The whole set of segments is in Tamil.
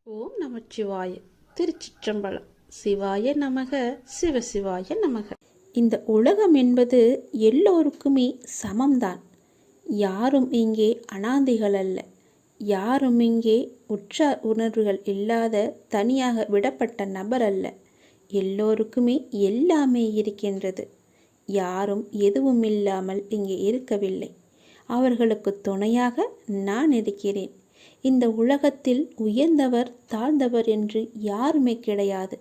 ஓம் நமச்சிவாய. திருச்சிற்றம்பலம். சிவாய நமக, சிவசிவாய நமக. இந்த உலகம் என்பது எல்லோருக்குமே சமம்தான். யாரும் இங்கே அனாதைகள் அல்ல. யாரும் இங்கே உற்றார் உணர்வுகள் இல்லாத தனியாக விடப்பட்ட நபர் அல்ல. எல்லோருக்குமே எல்லாமே இருக்கின்றது. யாரும் எதுவும் இல்லாமல் இங்கே இருக்கவில்லை. அவர்களுக்கு துணையாக நான் இருக்கிறேன். இந்த உலகத்தில் உயர்ந்தவர் தாழ்ந்தவர் என்று யாருமே கிடையாது.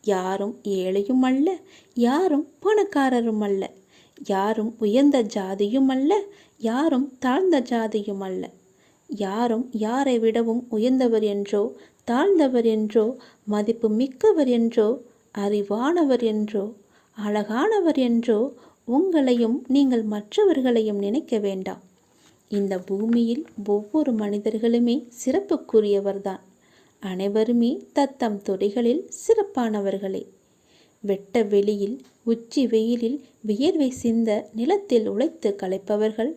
யாரும் ஏழையும் அல்ல, யாரும் பணக்காரரும் அல்ல. யாரும் உயர்ந்த ஜாதியும் அல்ல, யாரும் தாழ்ந்த ஜாதியும் அல்ல. யாரும் யாரை விடவும் உயர்ந்தவர் என்றோ தாழ்ந்தவர் என்றோ மதிப்பு மிக்கவர் என்றோ அறிவானவர் என்றோ அழகானவர் என்றோ உங்களையும் நீங்கள் மற்றவர்களையும் நினைக்க வேண்டாம். இந்த பூமியில் ஒவ்வொரு மனிதர்களுமே சிறப்புக்குரியவர்தான். அனைவருமே தத்தம் துறைகளில் சிறப்பானவர்களே. வெட்ட வெளியில் உச்சி வெயிலில் வியர்வை சிந்த நிலத்தில் உழைத்து களைப்பவர்கள்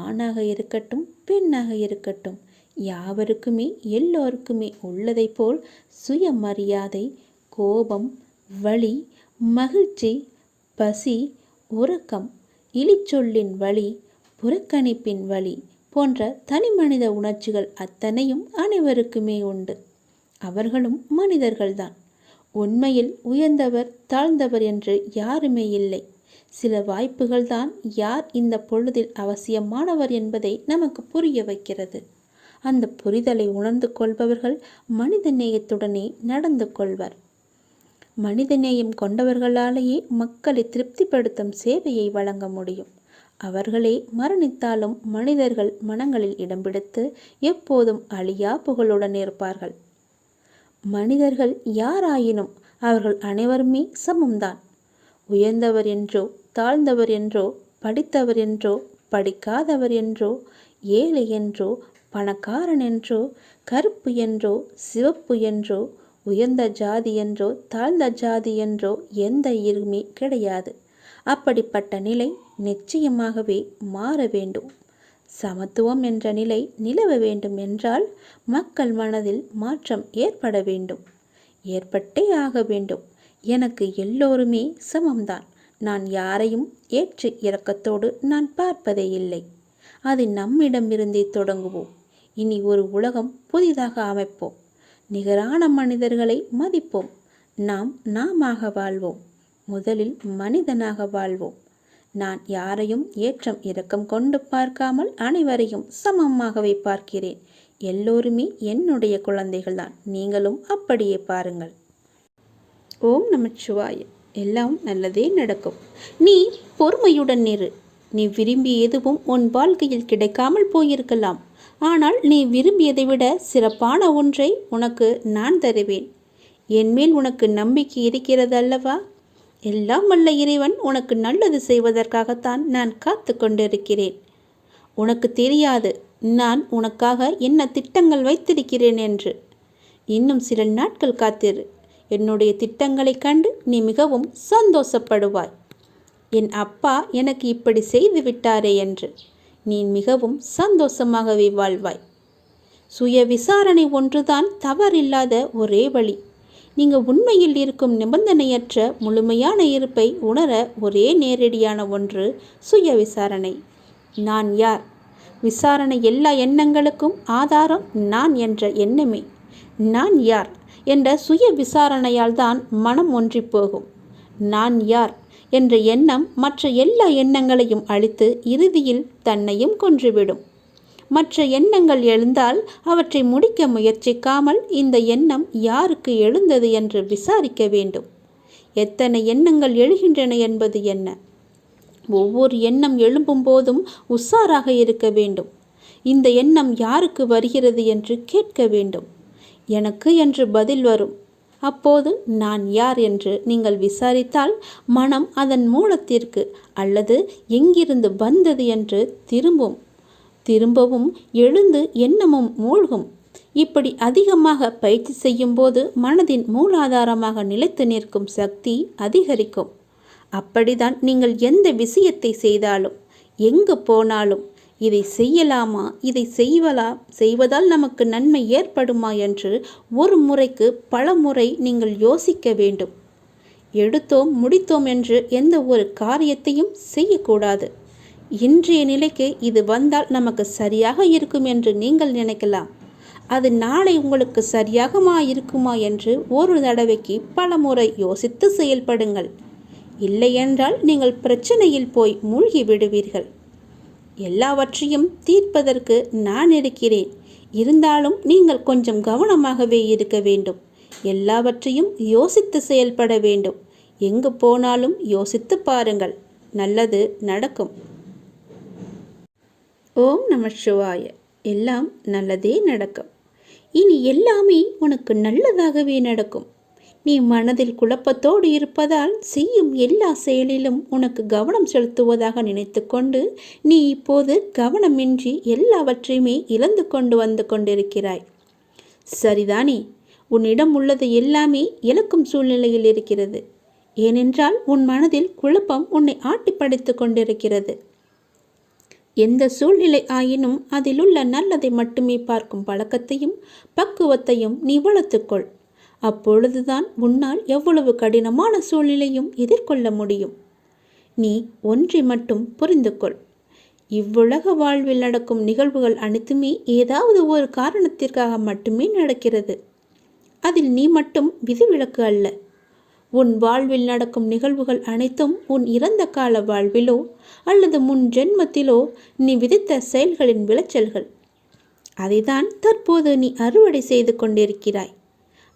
ஆணாக இருக்கட்டும் பெண்ணாக இருக்கட்டும், யாவருக்குமே எல்லோருக்குமே உள்ளதை போல் சுயமரியாதை, கோபம், வலி, மகிழ்ச்சி, பசி, உறக்கம், இழிச்சொல்லின் வலி, புறக்கணிப்பின் வழி போன்ற தனி மனித உணர்ச்சிகள் அத்தனையும் அனைவருக்குமே உண்டு. அவர்களும் மனிதர்கள்தான். உண்மையில் உயர்ந்தவர் தாழ்ந்தவர் என்று யாருமே இல்லை. சில வாய்ப்புகள்தான் யார் இந்த பொழுதில் அவசியமானவர் என்பதை நமக்கு புரிய வைக்கிறது. அந்த புரிதலை உணர்ந்து கொள்பவர்கள் மனித நேயத்துடனே நடந்து கொள்வர். மனிதநேயம் கொண்டவர்களாலேயே மக்களை திருப்திப்படுத்தும் சேவையை வழங்க முடியும். அவர்களே மரணித்தாலும் மனிதர்கள் மனங்களில் இடம் பிடித்து எப்போதும் அழியா புகழுடன் இருப்பார்கள். மனிதர்கள் யாராயினும் அவர்கள் அனைவருமே சமம்தான். உயர்ந்தவர் என்றோ தாழ்ந்தவர் என்றோ படித்தவர் என்றோ படிக்காதவர் என்றோ ஏழை என்றோ பணக்காரன் என்றோ கருப்பு என்றோ சிவப்பு என்றோ உயர்ந்த ஜாதி என்றோ தாழ்ந்த ஜாதி என்றோ எந்த இருமே கிடையாது. அப்படிப்பட்ட நிலை நிச்சயமாகவே மாற வேண்டும். சமத்துவம் என்ற நிலை நிலவ வேண்டும் என்றால் மக்கள் மனதில் மாற்றம் ஏற்பட வேண்டும். ஏற்பட்டே ஆக வேண்டும். எனக்கு எல்லோருமே சமம்தான். நான் யாரையும் ஏற்று இரக்கத்தோடு நான் பார்ப்பதே இல்லை. அது நம்மிடமிருந்தே தொடங்குவோம். இனி ஒரு உலகம் புதிதாக அமைப்போம். நிகரான மனிதர்களை மதிப்போம். நாமாக வாழ்வோம். முதலில் மனிதனாக வாழ்வோம். நான் யாரையும் ஏற்றம் இரக்கம் கொண்டு பார்க்காமல் அனைவரையும் சமமாகவே பார்க்கிறேன். எல்லோருமே என்னுடைய குழந்தைகள்தான். நீங்களும் அப்படியே பாருங்கள். ஓம் நமச்சிவாய. எல்லாம் நல்லதே நடக்கும். நீ பொறுமையுடன் இரு. நீ விரும்பிய எதுவும் உன் வாழ்க்கையில் கிடைக்காமல் போயிருக்கலாம். ஆனால் நீ விரும்பியதை விட சிறப்பான ஒன்றை உனக்கு நான் தருவேன். என்மேல் உனக்கு நம்பிக்கை இருக்கிறது அல்லவா? எல்லாம் வல்ல இறைவன் உனக்கு நல்லது செய்வதற்காகத்தான் நான் காத்து கொண்டிருக்கிறேன். உனக்கு தெரியாது நான் உனக்காக என்ன திட்டங்கள் வைத்திருக்கிறேன் என்று. இன்னும் சில நாட்கள் காத்திரு. என்னுடைய திட்டங்களை கண்டு நீ மிகவும் சந்தோஷப்படுவாய். என் அப்பா எனக்கு இப்படி செய்து விட்டாரே என்று நீ மிகவும் சந்தோஷமாகவே வாழ்வாய். சுய விசாரணை ஒன்றுதான் தவறில்லாத ஒரே வழி. நீங்கள் உண்மையில் இருக்கும் நிபந்தனையற்ற முழுமையான இருப்பை உணர ஒரே நேரடியான ஒன்று சுய விசாரணை. நான் யார்? விசாரணை எல்லா எண்ணங்களுக்கும் ஆதாரம் நான் என்ற எண்ணமே. நான் யார் என்ற சுய விசாரணையால் தான் மனம் ஒன்றி போகும். நான் யார் என்ற எண்ணம் மற்ற எல்லா எண்ணங்களையும் அழித்து இறுதியில் தன்னையும் கொன்றுவிடும். மற்ற எண்ணங்கள் எழுந்தால் அவற்றை முடிக்க முயற்சிக்காமல் இந்த எண்ணம் யாருக்கு எழுந்தது என்று விசாரிக்க வேண்டும். எத்தனை எண்ணங்கள் எழுகின்றன என்பது என்ன? ஒவ்வொரு எண்ணம் எழும்பும் போதும் உஷாராக இருக்க வேண்டும். இந்த எண்ணம் யாருக்கு வருகிறது என்று கேட்க வேண்டும். எனக்கு என்று பதில் வரும். அப்போது நான் யார் என்று நீங்கள் விசாரித்தால் மனம் அதன் மூலத்திற்கு அல்லது எங்கிருந்து வந்தது என்று திரும்பவும் எழுந்து எண்ணமும் மூழ்கும். இப்படி அதிகமாக பயிற்சி செய்யும் போது மனதின் மூலாதாரமாக நிலைத்து நிற்கும் சக்தி அதிகரிக்கும். அப்படிதான் நீங்கள் எந்த விஷயத்தை செய்தாலும், எங்கு போனாலும், இதை செய்யலாமா, இதை செய்வதால் நமக்கு நன்மை ஏற்படுமா என்று ஒரு முறைக்கு பல முறை நீங்கள் யோசிக்க வேண்டும். எடுத்தோம் முடித்தோம் என்று எந்த ஒரு காரியத்தையும் செய்யக்கூடாது. இன்றைய நிலைக்கு இது வந்தால் நமக்கு சரியாக இருக்கும் என்று நீங்கள் நினைக்கலாம். அது நாளை உங்களுக்கு சரியாகமா இருக்குமா என்று ஒரு தடவைக்கு பல முறை யோசித்து செயல்படுங்கள். இல்லையென்றால் நீங்கள் பிரச்சனையில் போய் மூழ்கி விடுவீர்கள். எல்லாவற்றையும் தீர்ப்பதற்கு நான் இருக்கிறேன். இருந்தாலும் நீங்கள் கொஞ்சம் கவனமாகவே இருக்க வேண்டும். எல்லாவற்றையும் யோசித்து செயல்பட வேண்டும். எங்கு போனாலும் யோசித்து பாருங்கள், நல்லது நடக்கும். ஓம் நம சிவாய. எல்லாம் நல்லதே நடக்கும். இனி எல்லாமே உனக்கு நல்லதாகவே நடக்கும். நீ மனதில் குழப்பத்தோடு இருப்பதால் செய்யும் எல்லா செயலிலும் உனக்கு கவனம் செலுத்துவதாக நினைத்து கொண்டு நீ இப்போது கவனமின்றி எல்லாவற்றையுமே இழந்து கொண்டு வந்து கொண்டிருக்கிறாய். சரிதானே? உன்னிடம் உள்ளது எல்லாமே இழக்கும் சூழ்நிலையில் இருக்கிறது. ஏனென்றால் உன் மனதில் குழப்பம் உன்னை ஆட்டி படைத்து கொண்டிருக்கிறது. எந்த சூழ்நிலை ஆயினும் அதிலுள்ள நல்லதை மட்டுமே பார்க்கும் பழக்கத்தையும் பக்குவத்தையும் நீ வளர்த்துக்கொள். அப்பொழுதுதான் உன்னால் எவ்வளவு கடினமான சூழ்நிலையும் எதிர்கொள்ள முடியும். நீ ஒன்றை மட்டும் புரிந்து கொள். இவ்வுலக வாழ்வில் நடக்கும் நிகழ்வுகள் அனைத்துமே ஏதாவது ஒரு காரணத்திற்காக மட்டுமே நடக்கிறது. அதில் நீ மட்டும் விதிவிலக்கு அல்ல. உன் வாழ்வில் நடக்கும் நிகழ்வுகள் அனைத்தும் உன் இறந்த கால வாழ்விலோ அல்லது முன் ஜென்மத்திலோ நீ விதித்த செயல்களின் விளைச்சல்கள். அதைதான் தற்போது நீ அறுவடை செய்து கொண்டிருக்கிறாய்.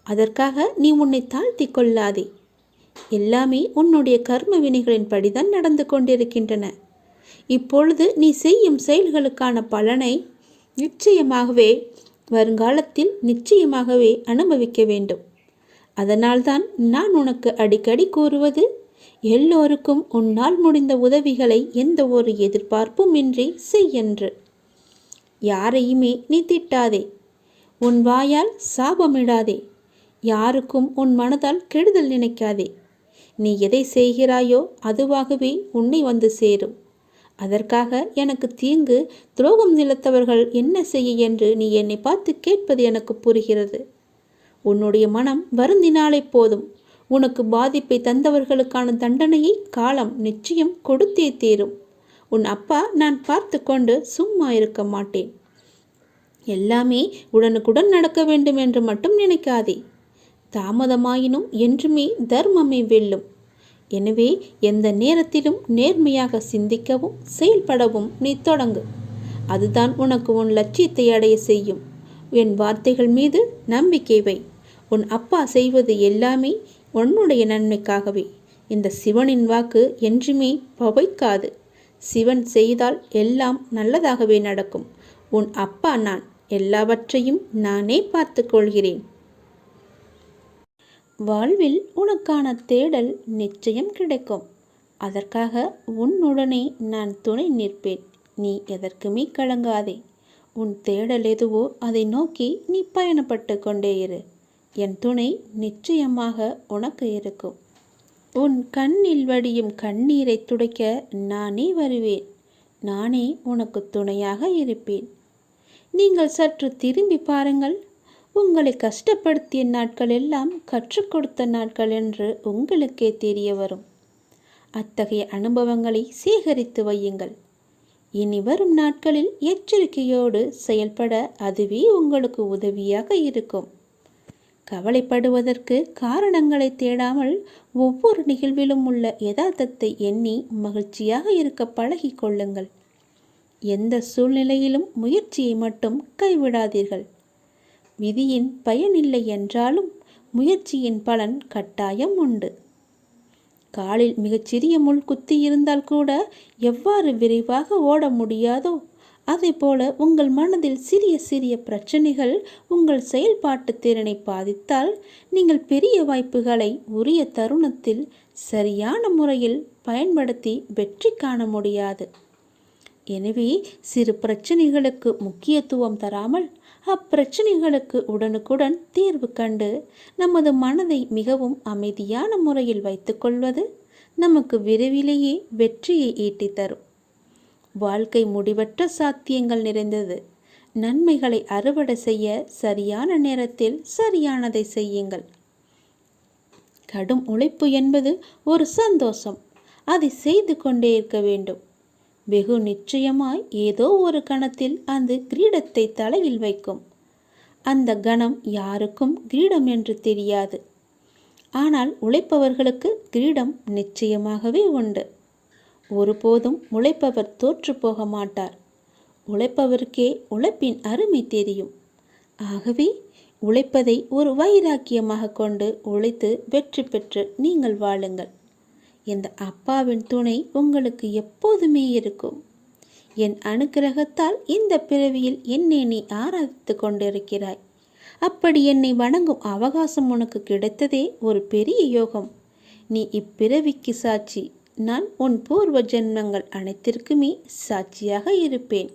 அதற்காக நீ உன்னை தாழ்த்தி கொள்ளாதே. எல்லாமே உன்னுடைய கர்ம வினைகளின் படிதான் நடந்து கொண்டிருக்கின்றன. இப்பொழுது நீ செய்யும் செயல்களுக்கான பலனை நிச்சயமாகவே வருங்காலத்தில் நிச்சயமாகவே அனுபவிக்க வேண்டும். அதனால்தான் நான் உனக்கு அடிக்கடி கூறுவது, எல்லோருக்கும் உன்னால் முடிந்த உதவிகளை எந்த ஒரு எதிர்பார்ப்பும் இன்றி செய்யென்று. யாரையுமே நீ திட்டாதே. உன் வாயால் சாபமிடாதே. யாருக்கும் உன் மனதால் கெடுதல் நினைக்காதே. நீ எதை செய்கிறாயோ அதுவாகவே உன்னை வந்து சேரும். அதற்காக எனக்கு தீங்கு துரோகம் நிலத்தவர்கள் என்ன செய்ய என்று நீ என்னை பார்த்து கேட்பது எனக்கு புரிகிறது. உன்னுடைய மனம் வருந்தினாலே போதும். உனக்கு பாதிப்பை தந்தவர்களுக்கான தண்டனையை காலம் நிச்சயம் கொடுத்தே தீரும். உன் அப்பா நான் பார்த்து கொண்டு சும்மா இருக்க மாட்டேன். எல்லாமே உடனுக்குடன் நடக்க வேண்டும் என்று மட்டும் நினைக்காதே. தாமதமாயினும் என்றுமே தர்மமே வெல்லும். எனவே எந்த நேரத்திலும் நேர்மையாக சிந்திக்கவும் செயல்படவும் நீ தொடங்கு. அதுதான் உனக்கு உன் லட்சியத்தை அடைய செய்யும். என் வார்த்தைகள் மீது நம்பிக்கை வை. உன் அப்பா செய்வது எல்லாமே உன்னுடைய நன்மைக்காகவே. இந்த சிவனின் வாக்கு என்றுமே பவைக்காது. சிவன் செய்தால் எல்லாம் நல்லதாகவே நடக்கும். உன் அப்பா நான். எல்லாவற்றையும் நானே பார்த்து கொள்கிறேன். வாழ்வில் உனக்கான தேடல் நிச்சயம் கிடைக்கும். அதற்காக உன்னுடனே நான் துணை நிற்பேன். நீ எதற்குமே கலங்காதே. உன் தேடல் எதுவோ அதை நோக்கி நீ பயணப்பட்டு கொண்டே இரு. என் துணை நிச்சயமாக உனக்கு இருக்கும். உன் கண்ணில் வடியும் கண்ணீரை துடைக்க நானே வருவேன். நானே உனக்கு துணையாக இருப்பேன். நீங்கள் சற்று திரும்பி பாருங்கள். உங்களை கஷ்டப்படுத்திய நாட்கள் எல்லாம் கற்றுக் கொடுத்த நாட்கள் என்று உங்களுக்கே தெரிய வரும். அத்தகைய அனுபவங்களை சேகரித்து வையுங்கள். இனி வரும் நாட்களில் எச்சரிக்கையோடு செயல்பட அதுவே உங்களுக்கு உதவியாக இருக்கும். கவலைப்படுவதற்கு காரணங்களை தேடாமல் ஒவ்வொரு நிகழ்விலும் உள்ள யதார்த்தத்தை எண்ணி மகிழ்ச்சியாக இருக்க பழகி கொள்ளுங்கள். எந்த சூழ்நிலையிலும் முயற்சியை மட்டும் கைவிடாதீர்கள். விதியின் பயனில்லை என்றாலும் முயற்சியின் பலன் கட்டாயம் உண்டு. காலில் மிகச்சிறிய முள் குத்தி இருந்தால் கூட எவ்வாறு விரைவாக ஓட முடியாதோ அதே போல உங்கள் மனதில் சிறிய சிறிய பிரச்சனைகள் உங்கள் செயல்பாட்டு திறனை பாதித்தால் நீங்கள் பெரிய வாய்ப்புகளை உரிய தருணத்தில் சரியான முறையில் பயன்படுத்தி வெற்றி காண முடியாது. எனவே சிறு பிரச்சனைகளுக்கு முக்கியத்துவம் தராமல் அப்பிரச்சனைகளுக்கு உடனுக்குடன் தீர்வு கண்டு நமது மனதை மிகவும் அமைதியான முறையில் வைத்துக்கொள்வது நமக்கு விரைவிலேயே வெற்றியை ஈட்டி தரும். வாழ்க்கை முடிவற்ற சாத்தியங்கள் நிறைந்தது. நன்மைகளை அறுவடை செய்ய சரியான நேரத்தில் சரியானதை செய்யுங்கள். கடும் உழைப்பு என்பது ஒரு சந்தோஷம். அதை செய்து கொண்டே இருக்க வேண்டும். வெகு நிச்சயமாய் ஏதோ ஒரு கணத்தில் அந்த கிரீடத்தை தலையில் வைக்கும். அந்த கணம் யாருக்கும் கிரீடம் என்று தெரியாது. ஆனால் உழைப்பவர்களுக்கு கிரீடம் நிச்சயமாகவே உண்டு. ஒருபோதும் உழைப்பவர் தோற்று போக மாட்டார். உழைப்பவருக்கே உழைப்பின் அருமை தெரியும். ஆகவே உழைப்பதை ஒரு வைராக்கியமாக கொண்டு உழைத்து வெற்றி பெற்று நீங்கள் வாழுங்கள். இந்த அப்பாவின் துணை உங்களுக்கு எப்போதுமே இருக்கும். என் அனுக்கிரகத்தால் இந்த பிறவியில் என்னை நீ ஆராதித்து கொண்டிருக்கிறாய். அப்படி என்னை வணங்கும் அவகாசம் உனக்கு கிடைத்ததே ஒரு பெரிய யோகம். நீ இப்பிறவிக்கு சாட்சி. நான் உன் பூர்வ ஜென்மங்கள் அனைத்திற்குமே சாட்சியாக இருப்பேன்.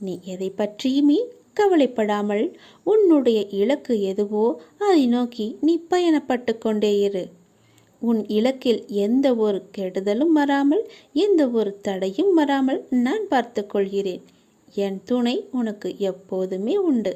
நீ எதை பற்றியுமே கவலைப்படாமல் உன்னுடைய இலக்கு எதுவோ அதை நோக்கி நீ பயணப்பட்டு கொண்டே இரு. உன் இலக்கில் எந்த ஒரு கெடுதலும் வராமல், எந்த ஒரு தடையும் வராமல் நான் பார்த்து கொள்கிறேன். என் துணை உனக்கு எப்போதுமே உண்டு.